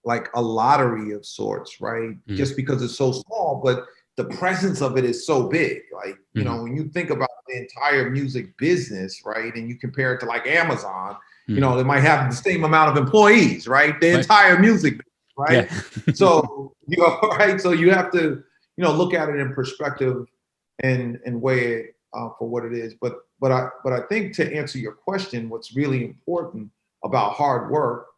like a lottery of sorts, right? Just because it's so small, but the presence of it is so big. Like, when you think about the entire music business, right? And you compare it to like Amazon, they might have the same amount of employees, right? The entire music business, right? Yeah. So, right? So you have to, look at it in perspective and weigh it for what it is. But I think to answer your question, what's really important about hard work,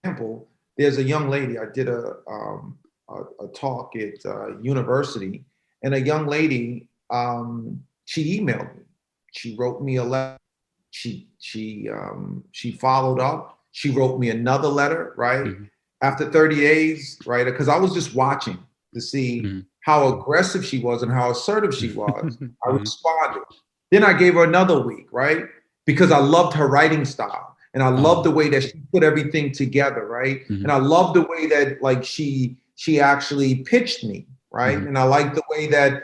example, there's a young lady, I did a talk at university, and a young lady, she emailed me. She wrote me a letter. She followed up. She wrote me another letter, right? After 30 days, right? Because I was just watching to see how aggressive she was and how assertive she was. I responded. Then I gave her another week, right? Because I loved her writing style. And I loved the way that she put everything together, right? And I loved the way that like she actually pitched me, right? And I liked the way that,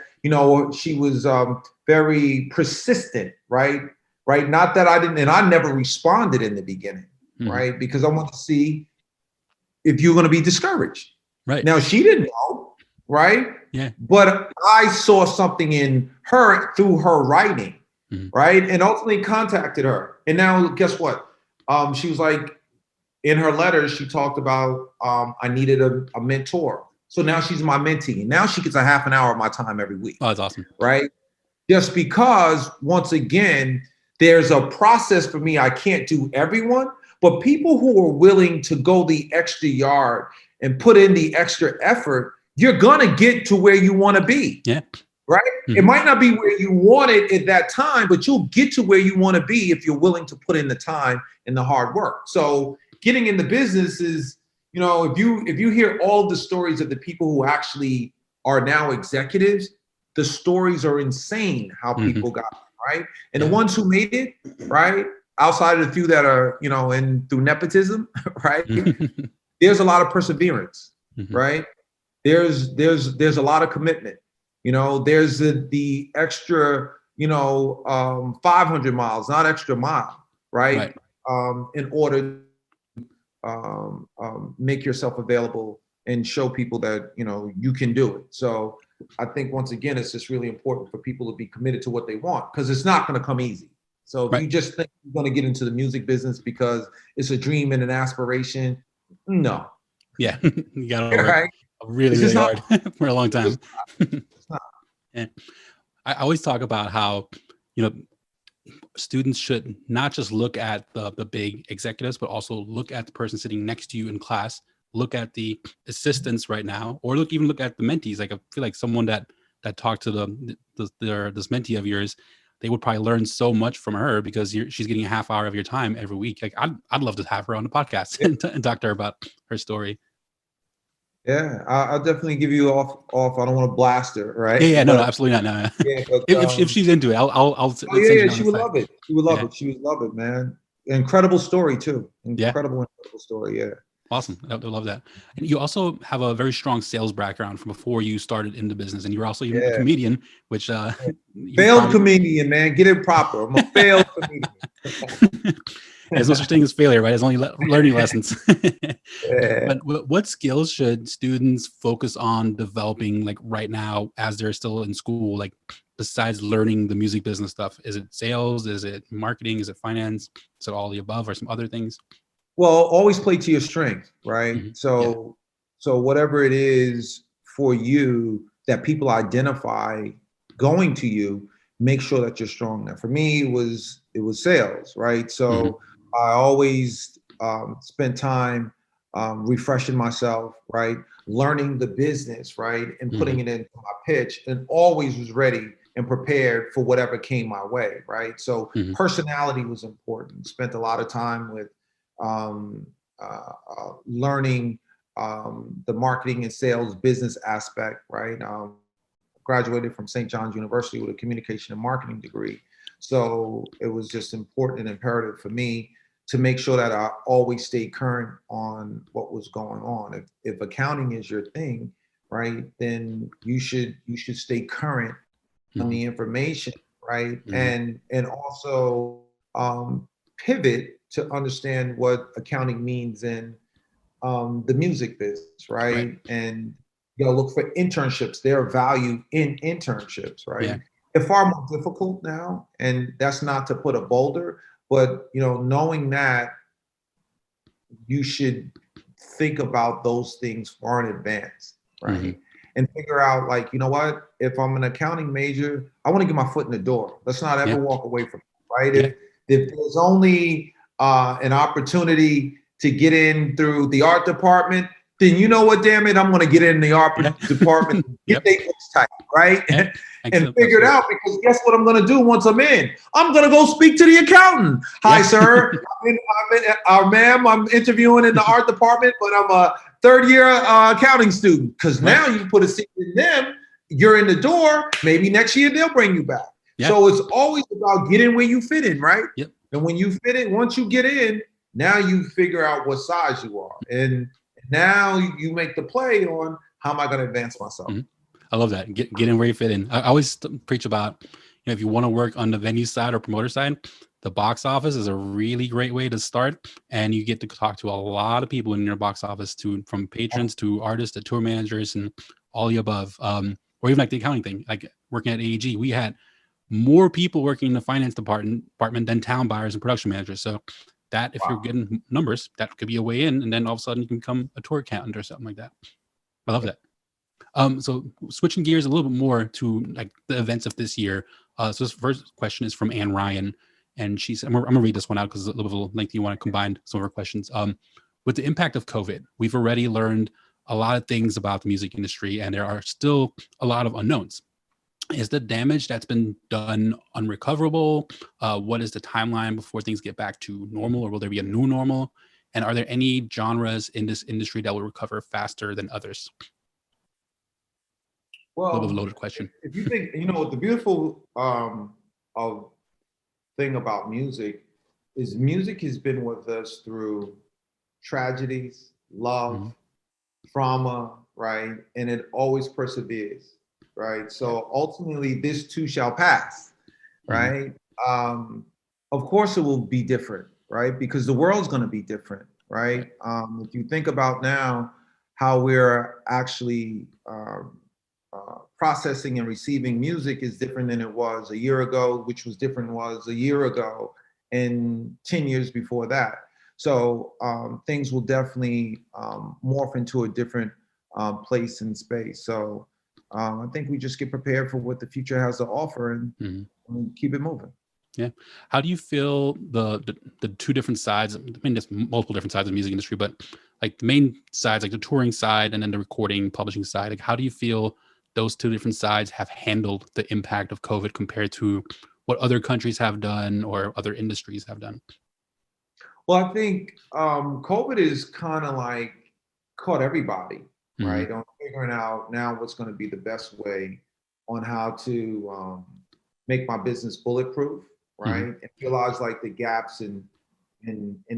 she was very persistent, right? Not that I didn't, and I never responded in the beginning, right? Because I wanted to see if you're going to be discouraged. Right. Now, she didn't know, right? Yeah. But I saw something in her through her writing, right? And ultimately contacted her. And now, guess what? She was like, in her letters, she talked about I needed a mentor. So now she's my mentee. And now she gets a half an hour of my time every week. Oh, that's awesome. Right? Just because, once again, there's a process for me. I can't do everyone, but people who are willing to go the extra yard and put in the extra effort, you're going to get to where you want to be. Yeah. Right? It might not be where you want it at that time, but you'll get to where you want to be if you're willing to put in the time and the hard work. So getting in the business is, if you hear all the stories of the people who actually are now executives, the stories are insane how people got it, right? And the ones who made it, right, outside of the few that are, through nepotism, right? There's a lot of perseverance, right? There's a lot of commitment. There's the extra, 500 miles, not extra mile, right? In order to make yourself available and show people that, you can do it. So I think, once again, it's just really important for people to be committed to what they want, because it's not going to come easy. So if you just think you're going to get into the music business because it's a dream and an aspiration, no. Yeah, you got to work really hard for a long time. It's not. Yeah. I always talk about how, students should not just look at the big executives, but also look at the person sitting next to you in class, look at the assistants right now, or look at the mentees. Like I feel like someone that that talk to this mentee of yours, they would probably learn so much from her because she's getting a half hour of your time every week. Like I'd love to have her on the podcast and talk to her about her story. Yeah, I'll definitely give you off. I don't want to blast her, right? Yeah, no, absolutely not. No. Yeah, but if she's into it, I'll send oh you yeah, down she the would site. love it. She would love it. She would love it, man. Incredible story too. Incredible story. Yeah. Awesome. I love that. And you also have a very strong sales background from before you started in the business, and you're also even a comedian, which failed comedian, man. Get it proper. I'm a failed comedian. There's no such thing as failure, right? It's only learning lessons. But what skills should students focus on developing, like right now, as they're still in school? Like besides learning the music business stuff, is it sales? Is it marketing? Is it finance? Is it all the above, or some other things? Well, always play to your strength, right? Mm-hmm. So whatever it is for you that people identify going to you, make sure that you're strong there. For me, it was sales, right? So I always spent time refreshing myself, right? Learning the business, right? And putting it into my pitch, and always was ready and prepared for whatever came my way, right? So personality was important. Spent a lot of time with learning the marketing and sales business aspect, right? Graduated from St. John's University with a communication and marketing degree. So it was just important and imperative for me to make sure that I always stay current on what was going on. If accounting is your thing, right, then you should stay current on the information, right? And also pivot to understand what accounting means in the music business, right? And look for internships. There are value in internships, right? Yeah. They're far more difficult now, and that's not to put a boulder, but knowing that you should think about those things far in advance, right? And figure out, like, you know what? If I'm an accounting major, I want to get my foot in the door. Let's not ever walk away from it, right? If there's only an opportunity to get in through the art department, then you know what, damn it, I'm going to get in the art department, get their books tight, right? And figure it out, because guess what I'm going to do once I'm in? I'm going to go speak to the accountant. Hi, sir. Ma'am, I'm interviewing in the art department, but I'm a third-year accounting student. Because now you put a seat in them, you're in the door. Maybe next year they'll bring you back. So it's always about getting where you fit in, right? And when you fit in, once you get in, now you figure out what size you are. And now you make the play on, how am I going to advance myself? I love that. Get in where you fit in. I always preach about, if you want to work on the venue side or promoter side, the box office is a really great way to start. And you get to talk to a lot of people in your box office, from patrons to artists to tour managers and all the above. Or even like the accounting thing, like working at AEG, we had more people working in the finance department than town buyers and production managers. So that, if you're getting numbers, that could be a way in, and then all of a sudden you can become a tour accountant or something like that. I love that. So switching gears a little bit more to like the events of this year. So this first question is from Ann Ryan, and she said, I'm gonna read this one out because it's a little lengthy. You want to combine some of her questions. With the impact of COVID, we've already learned a lot of things about the music industry, and there are still a lot of unknowns. Is the damage that's been done unrecoverable? What is the timeline before things get back to normal, or will there be a new normal? And are there any genres in this industry that will recover faster than others? Well, a little bit of a loaded question. If you think, the beautiful thing about music is music has been with us through tragedies, love, trauma, right? And it always perseveres. Right. So ultimately, this too shall pass. Right. Of course, it will be different. Right. Because the world's going to be different. Right. If you think about now how we're actually processing and receiving music is different than it was a year ago, which was different was a year ago and 10 years before that. So things will definitely morph into a different place and space. So I think we just get prepared for what the future has to offer and keep it moving. Yeah. How do you feel the two different sides? I mean, there's multiple different sides of the music industry, but like the main sides, like the touring side and then the recording, publishing side, like how do you feel those two different sides have handled the impact of COVID compared to what other countries have done or other industries have done? Well, I think COVID is kind of like caught everybody, right, on figuring out now what's going to be the best way on how to make my business bulletproof, right, and realize like the gaps in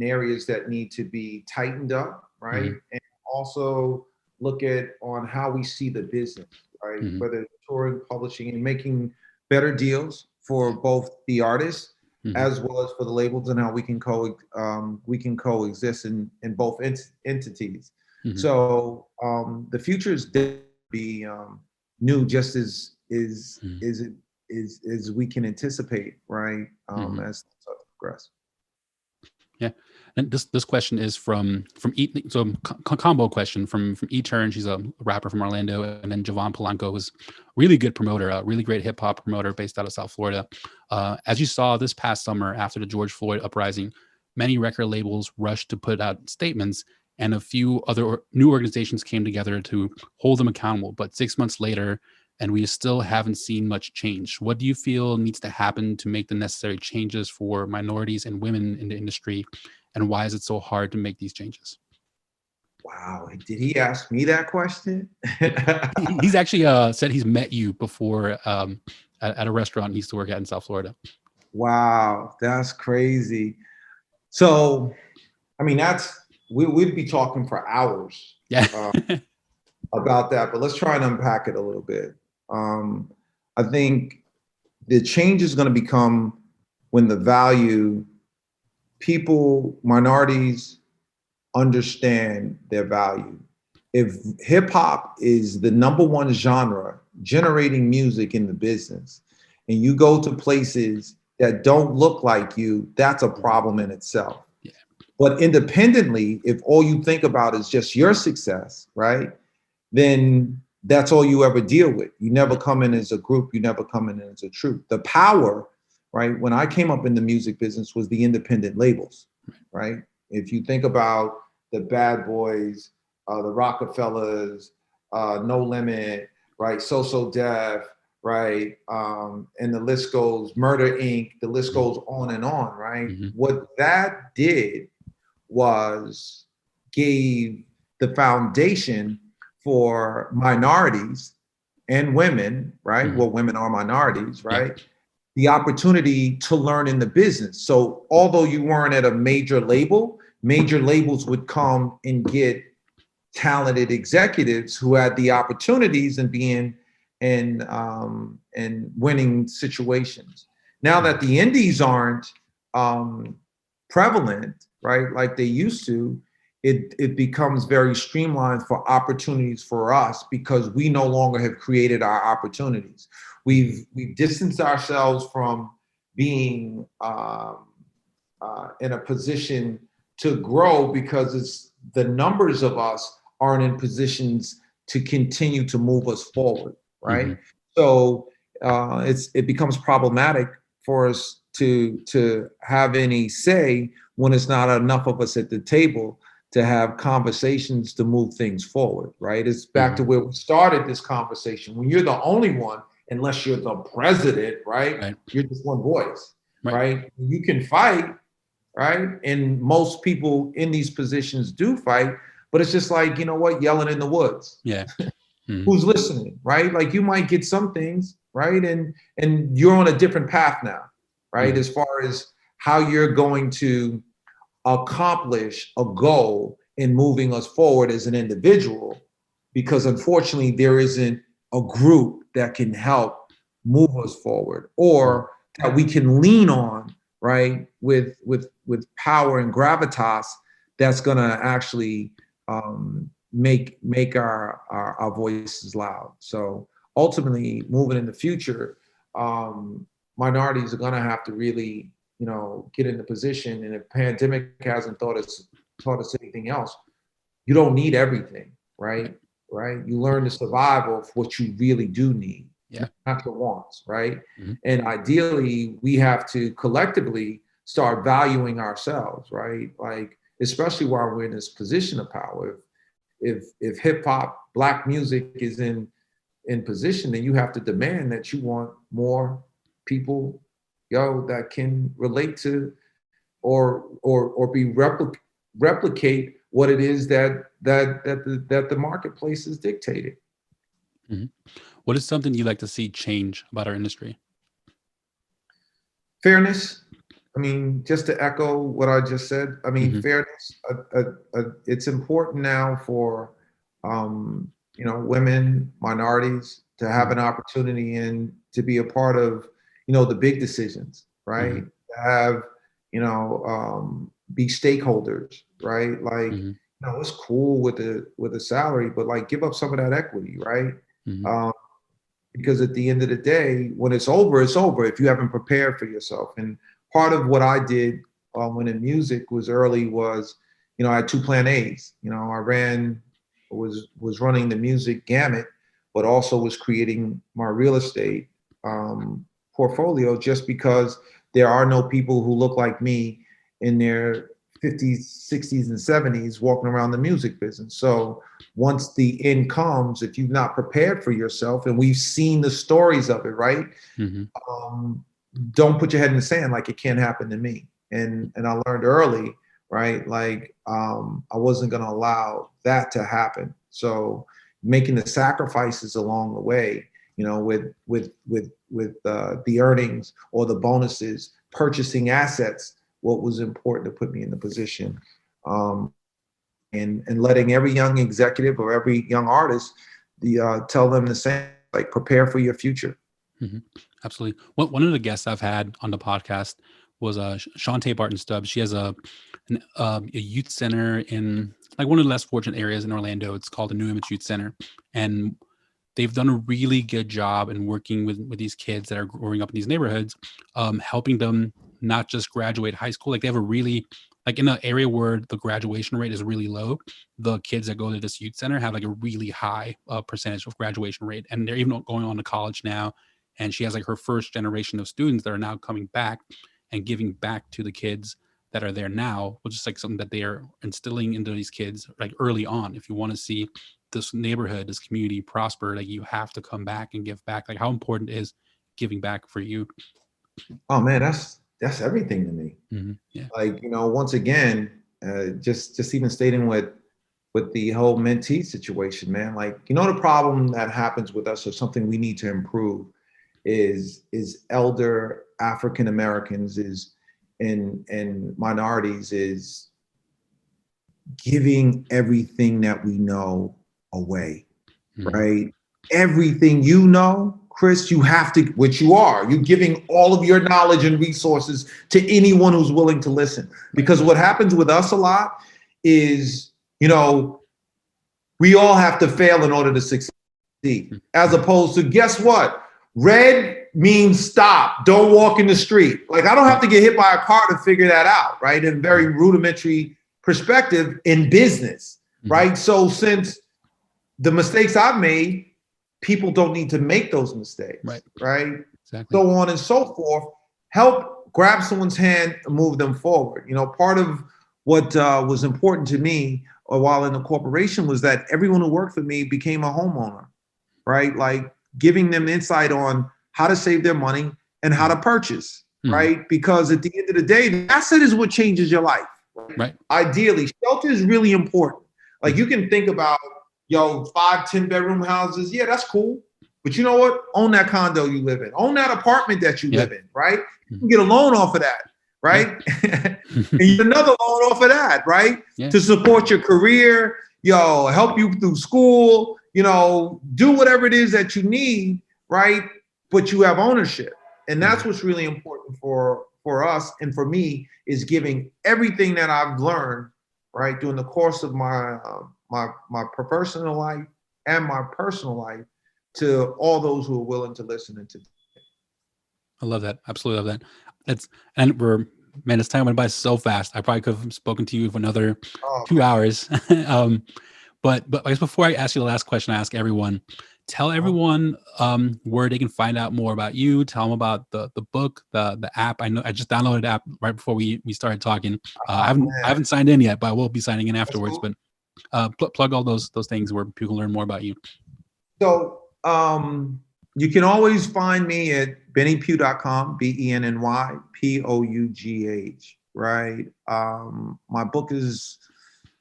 areas that need to be tightened up, right, and also look at on how we see the business, right, whether it's touring, publishing, and making better deals for both the artists as well as for the labels, and how we can coexist in both entities. So the future is be new, just as we can anticipate, right? As things progress. Yeah, and this question is from each, so combo question from E-Turn. She's a rapper from Orlando, and then Javon Polanco was really good promoter, a really great hip hop promoter based out of South Florida. As you saw this past summer after the George Floyd uprising, many record labels rushed to put out statements, and a few other new organizations came together to hold them accountable. But 6 months later, and we still haven't seen much change. What do you feel needs to happen to make the necessary changes for minorities and women in the industry? And why is it so hard to make these changes? Wow, did he ask me that question? He's actually said he's met you before at a restaurant he used to work at in South Florida. Wow, that's crazy. So, I mean, we'd be talking for hours about that, but let's try and unpack it a little bit. I think the change is going to become when the value people, minorities, understand their value. If hip hop is the #1 genre generating music in the business, and you go to places that don't look like you, that's a problem in itself. Yeah. But independently, if all you think about is just your success, right, then that's all you ever deal with. You never come in as a group, you never come in as a troop. The power, right, when I came up in the music business was the independent labels, right? If you think about the Bad Boys, the Rockefellers, No Limit, right, So Def, right, and the list goes, Murder Inc., the list goes on and on, right? What that did was gave the foundation for minorities and women, right? Well, women are minorities, right? The opportunity to learn in the business. So although you weren't at a major labels would come and get talented executives who had the opportunities and being in winning situations. Now that the indies aren't prevalent, right, like they used to, it becomes very streamlined for opportunities for us because we no longer have created our opportunities. We've distanced ourselves from being in a position to grow because it's the numbers of us aren't in positions to continue to move us forward, right? So it becomes problematic for us to have any say when it's not enough of us at the table to have conversations to move things forward, right? It's back to where we started this conversation. When you're the only one, unless you're the president, right? You're just one voice, right? You can fight, right? And most people in these positions do fight, but it's just like, you know what, yelling in the woods. Yeah. Who's listening, right? Like you might get some things, right? And you're on a different path now, right? As far as how you're going to accomplish a goal in moving us forward as an individual, because unfortunately there isn't a group that can help move us forward or that we can lean on, right, with power and gravitas that's gonna actually make our voices loud. So ultimately, moving in the future, minorities are gonna have to really, get in the position. And if pandemic hasn't taught us anything else, you don't need everything, right? Right? You learn to survive off what you really do need, not the wants, right? And ideally, we have to collectively start valuing ourselves, right? Like, especially while we're in this position of power. If hip hop, Black music is in in position, then you have to demand that you want more people, that can relate to or be replicate what it is that the marketplace is dictating. Mm-hmm. What is something you'd like to see change about our industry? Fairness. I mean, just to echo what I just said, I mean, fairness. It's important now for women, minorities to have an opportunity and to be a part of the big decisions, right? To have be stakeholders, right? Like it's cool with the salary, but like give up some of that equity, right? Because at the end of the day, when it's over, it's over if you haven't prepared for yourself. And part of what I did when in music was early was, I had 2 plan A's. I was running the music gamut, but also was creating my real estate portfolio, just because there are no people who look like me in their 50s, 60s, and 70s walking around the music business. So once the end comes, if you've not prepared for yourself, and we've seen the stories of it, right? Don't put your head in the sand like it can't happen to me. And I learned early, right? Like I wasn't going to allow that to happen. So making the sacrifices along the way, with the earnings or the bonuses, purchasing assets, what was important to put me in the position, and letting every young executive or every young artist tell them the same, like prepare for your future. Absolutely. One of the guests I've had on the podcast was Shantae Barton Stubbs. She has a youth center in like one of the less fortunate areas in Orlando. It's called the New Image Youth Center, and they've done a really good job in working with these kids that are growing up in these neighborhoods, helping them not just graduate high school. Like they have a really, like in an area where the graduation rate is really low, the kids that go to this youth center have like a really high percentage of graduation rate. And they're even going on to college now. And she has like her first generation of students that are now coming back and giving back to the kids that are there now, which is like something that they are instilling into these kids like early on. If you want to see this neighborhood, this community prosper, like you have to come back and give back. Like how important is giving back for you? Oh man, that's everything to me. Yeah. Like, once again, just even stating with the whole mentee situation, man, like, the problem that happens with us, or something we need to improve, is elder African Americans and minorities is giving everything that we know away, right? Everything Chris, you have to, which you are, you're giving all of your knowledge and resources to anyone who's willing to listen. Because what happens with us a lot is, we all have to fail in order to succeed. As opposed to, guess what? Red means stop, don't walk in the street. Like I don't have to get hit by a car to figure that out, right? In very rudimentary perspective in business, right? So since the mistakes I've made, people don't need to make those mistakes, right? Exactly. So on and so forth. Help grab someone's hand and move them forward. Part of what was important to me while in the corporation was that everyone who worked for me became a homeowner, right? Like giving them insight on how to save their money and how to purchase, right? Because at the end of the day, the asset is what changes your life. Right. Ideally, shelter is really important. Like you can think about 5, 10 bedroom houses. Yeah, that's cool. But you know what? Own that condo you live in. Own that apartment that you live in, right? You can get a loan off of that, right? And you get another loan off of that, right? To support your career, help you through school, do whatever it is that you need, right? But you have ownership. And that's what's really important for us and for me, is giving everything that I've learned, right, during the course of my my professional life and my personal life, to all those who are willing to listen and to. I love that. Absolutely love that. This time went by so fast. I probably could have spoken to you for another 2 hours. But I guess before I ask you the last question, I ask everyone, tell everyone where they can find out more about you. Tell them about the book, the app. I know I just downloaded the app right before we started talking. I haven't signed in yet, but I will be signing in afterwards. Cool. But plug all those things where people can learn more about you. So You can always find me at bennypough.com, BENNYPOUGH, right? My book is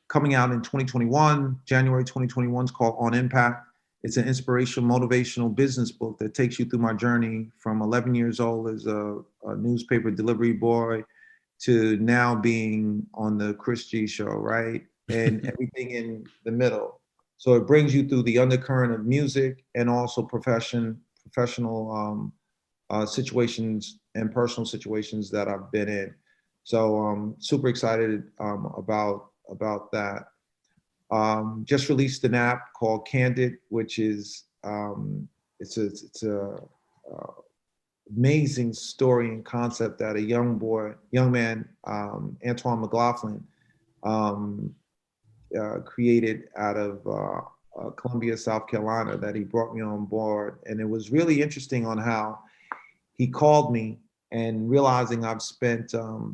coming out in 2021, January 2021. It's called On Impact. It's an inspirational, motivational business book that takes you through my journey from 11 years old as a newspaper delivery boy to now being on the Chris G show, right? And everything in the middle. So it brings you through the undercurrent of music and also professional situations and personal situations that I've been in. So I'm super excited about that. Just released an app called Candid, which is it's a amazing story and concept that a young man, Antoine McLaughlin, created out of Columbia, South Carolina, that he brought me on board. And it was really interesting on how he called me, and realizing I've spent a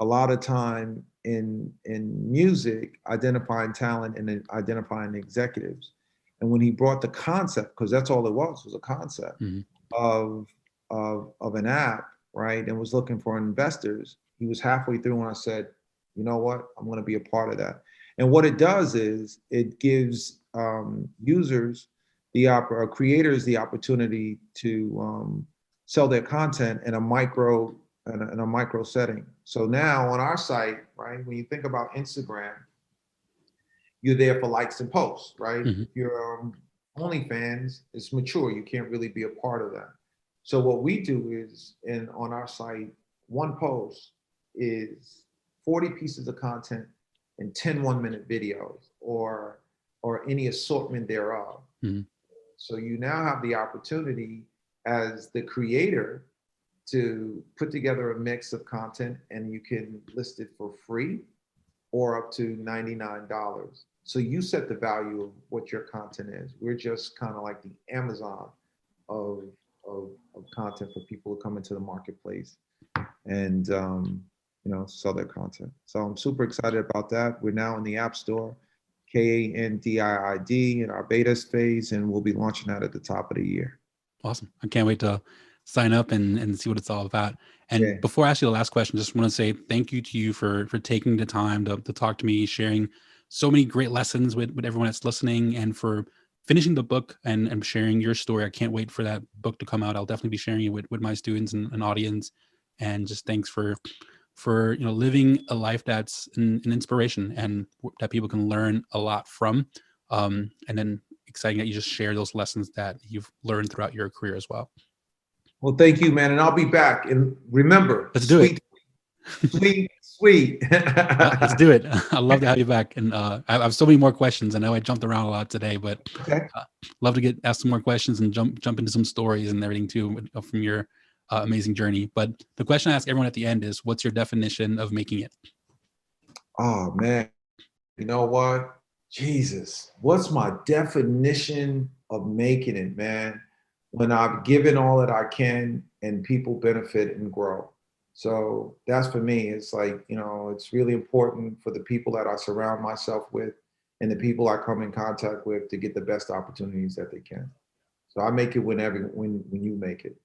lot of time in music, identifying talent and identifying executives. And when he brought the concept, because that's all it was a concept of an app, right? And was looking for investors. He was halfway through when I said, you know what, I'm going to be a part of that. And what it does is it gives users or creators the opportunity to sell their content in a micro setting. So now on our site, right, when you think about Instagram, you're there for likes and posts, right? If you're OnlyFans, it's mature. You can't really be a part of that. So what we do is, on our site, one post is 40 pieces of content and 10 one-minute videos or any assortment thereof. So you now have the opportunity as the creator to put together a mix of content, and you can list it for free or up to $99. So you set the value of what your content is. We're just kind of like the Amazon of content for people who come into the marketplace and sell their content. So I'm super excited about that. We're now in the App Store, KANDIID, in our beta phase, and we'll be launching that at the top of the year. Awesome. I can't wait to sign up and see what it's all about. And before I ask you the last question, just want to say thank you to you for taking the time to talk to me, sharing so many great lessons with everyone that's listening, and for finishing the book and sharing your story. I can't wait for that book to come out. I'll definitely be sharing it with my students and audience. And just thanks for living a life that's an inspiration and that people can learn a lot from. And then exciting that you just share those lessons that you've learned throughout your career as well. Well, thank you, man. And I'll be back. And remember, let's do it. Sweet. Let's do it. I'd love to have you back. And I have so many more questions. I know I jumped around a lot today, but love to ask some more questions and jump into some stories and everything too from your amazing journey. But the question I ask everyone at the end is, what's your definition of making it? Oh, man. You know what? Jesus, what's my definition of making it, man? When I've given all that I can and people benefit and grow. So that's for me. It's like, it's really important for the people that I surround myself with and the people I come in contact with to get the best opportunities that they can. So I make it when you make it.